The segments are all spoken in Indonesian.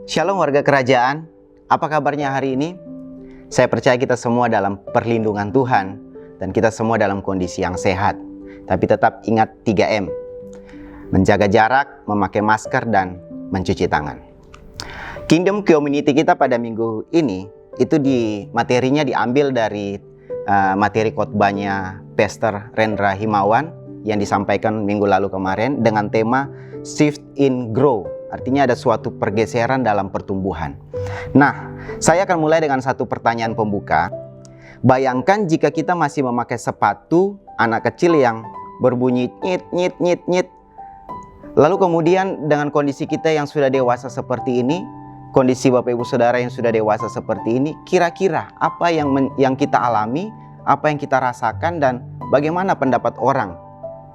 Shalom warga kerajaan, apa kabarnya hari ini? Saya percaya kita semua dalam perlindungan Tuhan dan kita semua dalam kondisi yang sehat. Tapi tetap ingat 3M, menjaga jarak, memakai masker, dan mencuci tangan. Kingdom Community kita pada minggu ini, itu materinya diambil dari materi khotbahnya Pastor Rendra Himawan yang disampaikan minggu lalu kemarin dengan tema Shift in Grow. Artinya ada suatu pergeseran dalam pertumbuhan. Nah, saya akan mulai dengan satu pertanyaan pembuka. Bayangkan jika kita masih memakai sepatu anak kecil yang berbunyi nyit, nyit, nyit, nyit. Lalu kemudian dengan kondisi kita yang sudah dewasa seperti ini, kondisi Bapak Ibu Saudara yang sudah dewasa seperti ini, kira-kira apa yang kita alami, apa yang kita rasakan, dan bagaimana pendapat orang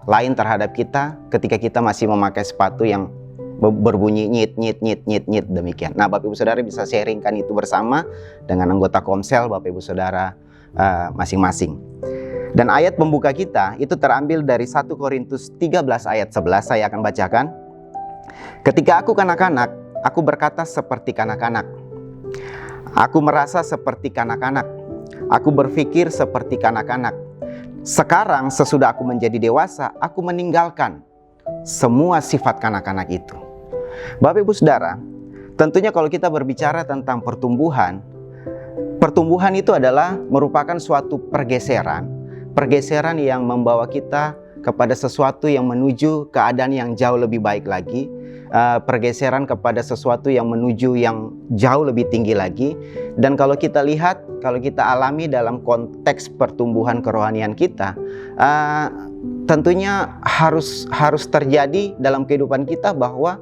lain terhadap kita ketika kita masih memakai sepatu yang berbunyi nyit, nyit, nyit, nyit, nyit, demikian. Nah, Bapak Ibu Saudara bisa sharingkan itu bersama dengan anggota komsel Bapak Ibu Saudara masing-masing. Dan ayat pembuka kita itu terambil dari 1 Korintus 13 ayat 11, saya akan bacakan. Ketika aku kanak-kanak, aku berkata seperti kanak-kanak. Aku merasa seperti kanak-kanak. Aku berpikir seperti kanak-kanak. Sekarang sesudah aku menjadi dewasa, aku meninggalkan semua sifat kanak-kanak itu. Bapak Ibu Saudara, tentunya kalau kita berbicara tentang pertumbuhan itu adalah merupakan suatu pergeseran yang membawa kita kepada sesuatu yang menuju keadaan yang jauh lebih baik lagi, pergeseran kepada sesuatu yang menuju yang jauh lebih tinggi lagi. Dan kalau kita lihat, kalau kita alami dalam konteks pertumbuhan kerohanian kita, tentunya harus terjadi dalam kehidupan kita bahwa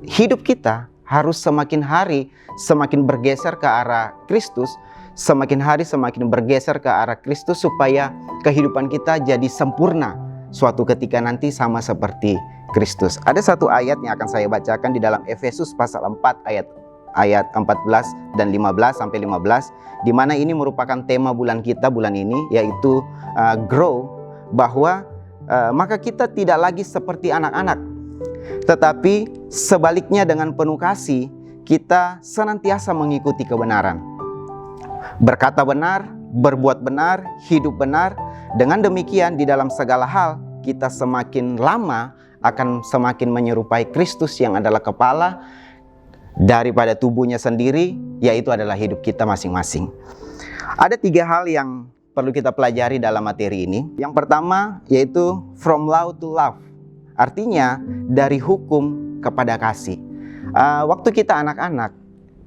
hidup kita harus semakin hari semakin bergeser ke arah Kristus, semakin hari semakin bergeser ke arah Kristus supaya kehidupan kita jadi sempurna suatu ketika nanti sama seperti Kristus. Ada satu ayat yang akan saya bacakan di dalam Efesus pasal 4 ayat 14 dan 15 sampai 15, di mana ini merupakan tema bulan kita bulan ini, yaitu grow, bahwa maka kita tidak lagi seperti anak-anak, tetapi sebaliknya dengan penuh kasih kita senantiasa mengikuti kebenaran, berkata benar, berbuat benar, hidup benar. Dengan demikian di dalam segala hal kita semakin lama akan semakin menyerupai Kristus yang adalah kepala daripada tubuhnya sendiri, yaitu adalah hidup kita masing-masing. Ada 3 hal yang perlu kita pelajari dalam materi ini. Yang pertama yaitu from law to love. Artinya dari hukum kepada kasih. Waktu kita anak-anak,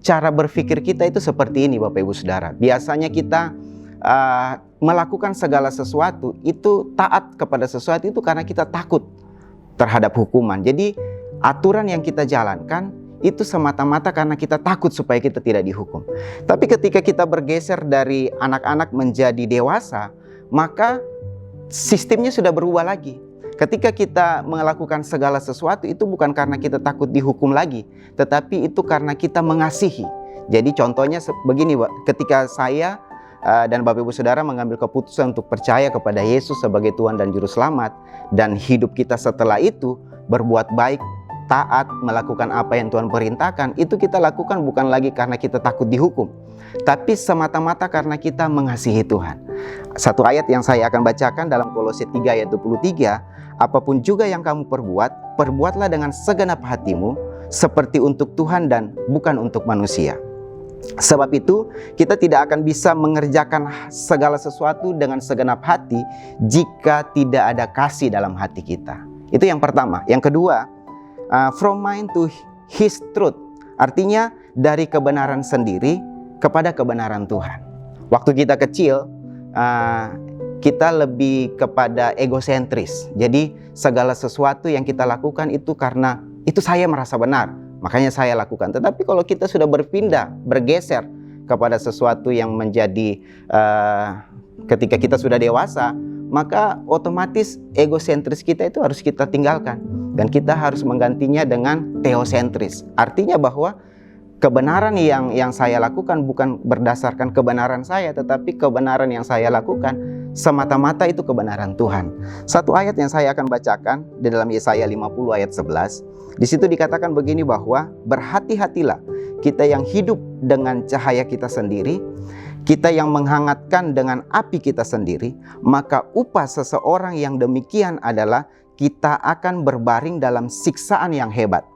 cara berpikir kita itu seperti ini Bapak Ibu Saudara. Biasanya kita melakukan segala sesuatu itu, taat kepada sesuatu itu karena kita takut terhadap hukuman. Jadi aturan yang kita jalankan itu semata-mata karena kita takut supaya kita tidak dihukum. Tapi ketika kita bergeser dari anak-anak menjadi dewasa, maka sistemnya sudah berubah lagi. Ketika kita melakukan segala sesuatu itu bukan karena kita takut dihukum lagi, tetapi itu karena kita mengasihi. Jadi contohnya begini, ketika saya dan Bapak Ibu Saudara mengambil keputusan untuk percaya kepada Yesus sebagai Tuhan dan Juru Selamat, dan hidup kita setelah itu berbuat baik, taat, melakukan apa yang Tuhan perintahkan, itu kita lakukan bukan lagi karena kita takut dihukum, tapi semata-mata karena kita mengasihi Tuhan. Satu ayat yang saya akan bacakan dalam Kolose 3 ayat 23, apapun juga yang kamu perbuat, perbuatlah dengan segenap hatimu, seperti untuk Tuhan dan bukan untuk manusia. Sebab itu kita tidak akan bisa mengerjakan segala sesuatu dengan segenap hati jika tidak ada kasih dalam hati kita. Itu yang pertama. Yang kedua, from mind to his truth. Artinya dari kebenaran sendiri kepada kebenaran Tuhan. Waktu kita kecil, kita lebih kepada egosentris. Jadi segala sesuatu yang kita lakukan itu karena itu saya merasa benar, makanya saya lakukan. Tetapi kalau kita sudah bergeser kepada sesuatu yang menjadi ketika kita sudah dewasa, maka otomatis egosentris kita itu harus kita tinggalkan. Dan kita harus menggantinya dengan teosentris. Artinya bahwa kebenaran yang saya lakukan bukan berdasarkan kebenaran saya, tetapi kebenaran yang saya lakukan semata-mata itu kebenaran Tuhan. Satu ayat yang saya akan bacakan di dalam Yesaya 50 ayat 11. Di situ dikatakan begini bahwa berhati-hatilah kita yang hidup dengan cahaya kita sendiri, kita yang menghangatkan dengan api kita sendiri, maka upah seseorang yang demikian adalah kita akan berbaring dalam siksaan yang hebat.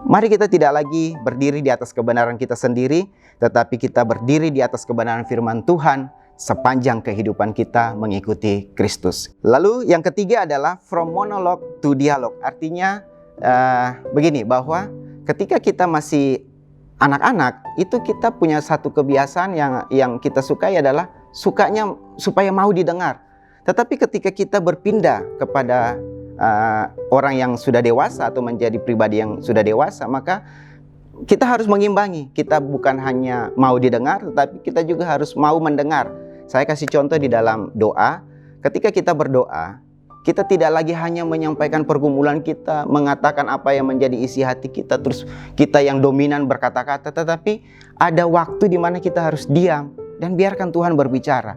Mari kita tidak lagi berdiri di atas kebenaran kita sendiri, tetapi kita berdiri di atas kebenaran firman Tuhan sepanjang kehidupan kita mengikuti Kristus. Lalu yang ketiga adalah from monologue to dialogue. Artinya begini, bahwa ketika kita masih anak-anak, itu kita punya satu kebiasaan yang kita sukai adalah sukanya supaya mau didengar. Tetapi ketika kita berpindah kepada orang yang sudah dewasa atau menjadi pribadi yang sudah dewasa, maka kita harus mengimbangi. Kita bukan hanya mau didengar, tetapi kita juga harus mau mendengar. Saya kasih contoh di dalam doa. Ketika kita berdoa, kita tidak lagi hanya menyampaikan pergumulan kita, mengatakan apa yang menjadi isi hati kita, terus kita yang dominan berkata-kata, tetapi ada waktu di mana kita harus diam dan biarkan Tuhan berbicara.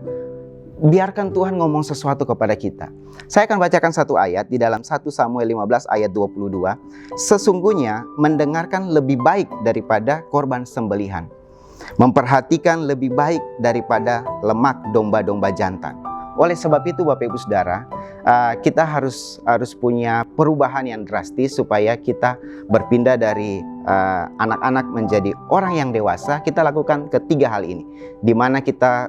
Biarkan Tuhan ngomong sesuatu kepada kita. Saya akan bacakan satu ayat di dalam 1 Samuel 15 ayat 22. Sesungguhnya mendengarkan lebih baik daripada korban sembelihan, memperhatikan lebih baik daripada lemak domba-domba jantan. Oleh sebab itu Bapak Ibu Saudara, kita harus punya perubahan yang drastis supaya kita berpindah dari anak-anak menjadi orang yang dewasa. Kita lakukan ketiga hal ini, di mana kita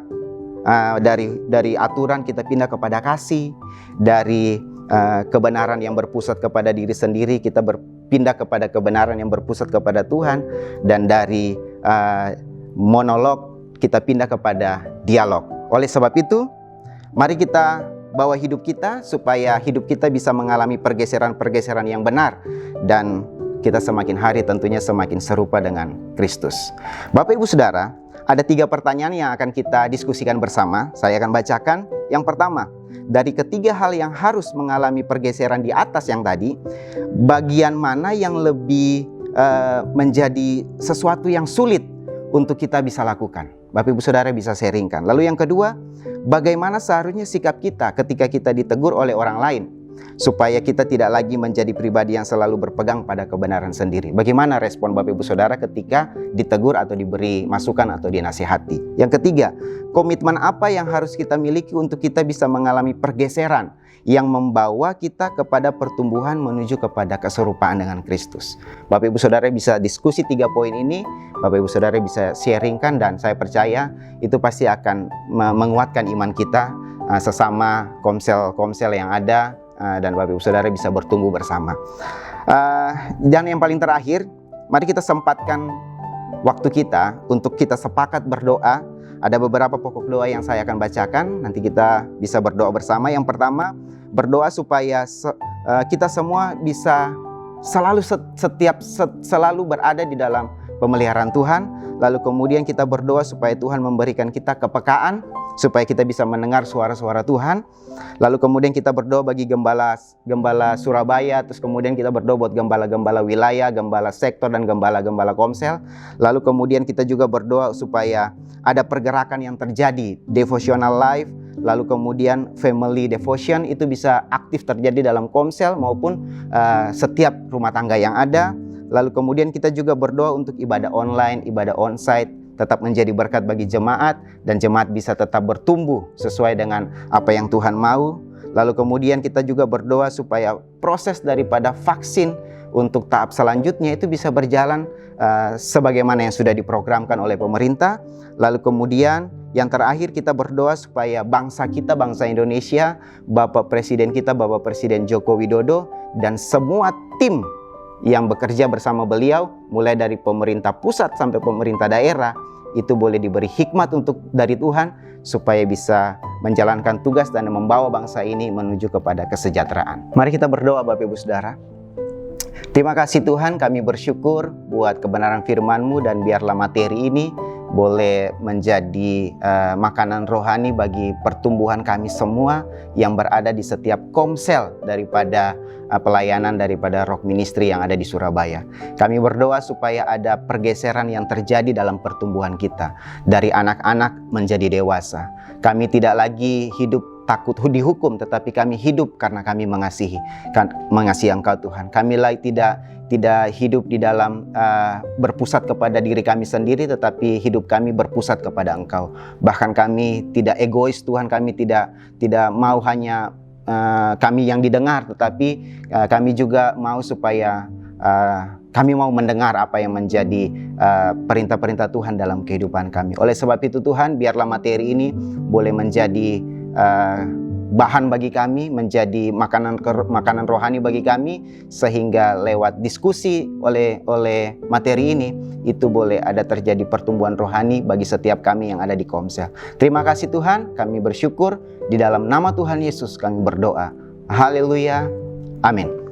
dari aturan kita pindah kepada kasih, dari kebenaran yang berpusat kepada diri sendiri kita berpindah kepada kebenaran yang berpusat kepada Tuhan, dan dari monolog kita pindah kepada dialog. Oleh sebab itu, mari kita bawa hidup kita supaya hidup kita bisa mengalami pergeseran-pergeseran yang benar, dan kita semakin hari tentunya semakin serupa dengan Kristus. Bapak Ibu Saudara, ada 3 pertanyaan yang akan kita diskusikan bersama. Saya akan bacakan. Yang pertama, dari ketiga hal yang harus mengalami pergeseran di atas yang tadi, bagian mana yang lebih menjadi sesuatu yang sulit untuk kita bisa lakukan? Bapak Ibu Saudara bisa sharingkan. Lalu yang kedua, bagaimana seharusnya sikap kita ketika kita ditegur oleh orang lain, supaya kita tidak lagi menjadi pribadi yang selalu berpegang pada kebenaran sendiri. Bagaimana respon Bapak Ibu Saudara ketika ditegur atau diberi masukan atau dinasihati? Yang ketiga, komitmen apa yang harus kita miliki untuk kita bisa mengalami pergeseran yang membawa kita kepada pertumbuhan menuju kepada keserupaan dengan Kristus? Bapak Ibu Saudara bisa diskusi 3 poin ini, Bapak Ibu Saudara bisa sharingkan, dan saya percaya itu pasti akan menguatkan iman kita sesama komsel yang ada, dan Bapak Ibu Saudara bisa bertumbuh bersama. Dan yang paling terakhir, mari kita sempatkan waktu kita untuk kita sepakat berdoa. Ada beberapa pokok doa yang saya akan bacakan, nanti kita bisa berdoa bersama. Yang pertama, berdoa supaya kita semua bisa selalu berada di dalam pemeliharaan Tuhan. Lalu kemudian kita berdoa supaya Tuhan memberikan kita kepekaan, supaya kita bisa mendengar suara-suara Tuhan. Lalu kemudian kita berdoa bagi gembala Surabaya, terus kemudian kita berdoa buat gembala-gembala wilayah, gembala sektor, dan gembala-gembala komsel. Lalu kemudian kita juga berdoa supaya ada pergerakan yang terjadi, devotional life, lalu kemudian family devotion itu bisa aktif terjadi dalam komsel maupun setiap rumah tangga yang ada. Lalu kemudian kita juga berdoa untuk ibadah online, ibadah onsite, tetap menjadi berkat bagi jemaat, dan jemaat bisa tetap bertumbuh sesuai dengan apa yang Tuhan mau. Lalu kemudian kita juga berdoa supaya proses daripada vaksin untuk tahap selanjutnya itu bisa berjalan sebagaimana yang sudah diprogramkan oleh pemerintah. Lalu kemudian yang terakhir kita berdoa supaya bangsa kita, bangsa Indonesia, Bapak Presiden kita, Bapak Presiden Joko Widodo, dan semua tim yang bekerja bersama beliau, mulai dari pemerintah pusat sampai pemerintah daerah, itu boleh diberi hikmat dari Tuhan supaya bisa menjalankan tugas dan membawa bangsa ini menuju kepada kesejahteraan. Mari kita berdoa Bapak Ibu Saudara. Terima kasih Tuhan, kami bersyukur buat kebenaran firman-Mu, dan biarlah materi ini boleh menjadi makanan rohani bagi pertumbuhan kami semua yang berada di setiap komsel daripada pelayanan daripada Rock Ministry yang ada di Surabaya. Kami berdoa supaya ada pergeseran yang terjadi dalam pertumbuhan kita, dari anak-anak menjadi dewasa. Kami tidak lagi hidup takut dihukum, tetapi kami hidup karena kami mengasihi Engkau Tuhan. Kami lagi tidak hidup di dalam berpusat kepada diri kami sendiri, tetapi hidup kami berpusat kepada Engkau. Bahkan kami tidak egois Tuhan, kami tidak mau hanya kami yang didengar, tetapi kami juga mau supaya kami mau mendengar apa yang menjadi perintah-perintah Tuhan dalam kehidupan kami. Oleh sebab itu Tuhan, biarlah materi ini boleh menjadi bahan bagi kami, menjadi makanan rohani bagi kami, sehingga lewat diskusi oleh materi ini itu boleh ada terjadi pertumbuhan rohani bagi setiap kami yang ada di Komsel. Terima kasih Tuhan, kami bersyukur di dalam nama Tuhan Yesus kami berdoa. Haleluya. Amin.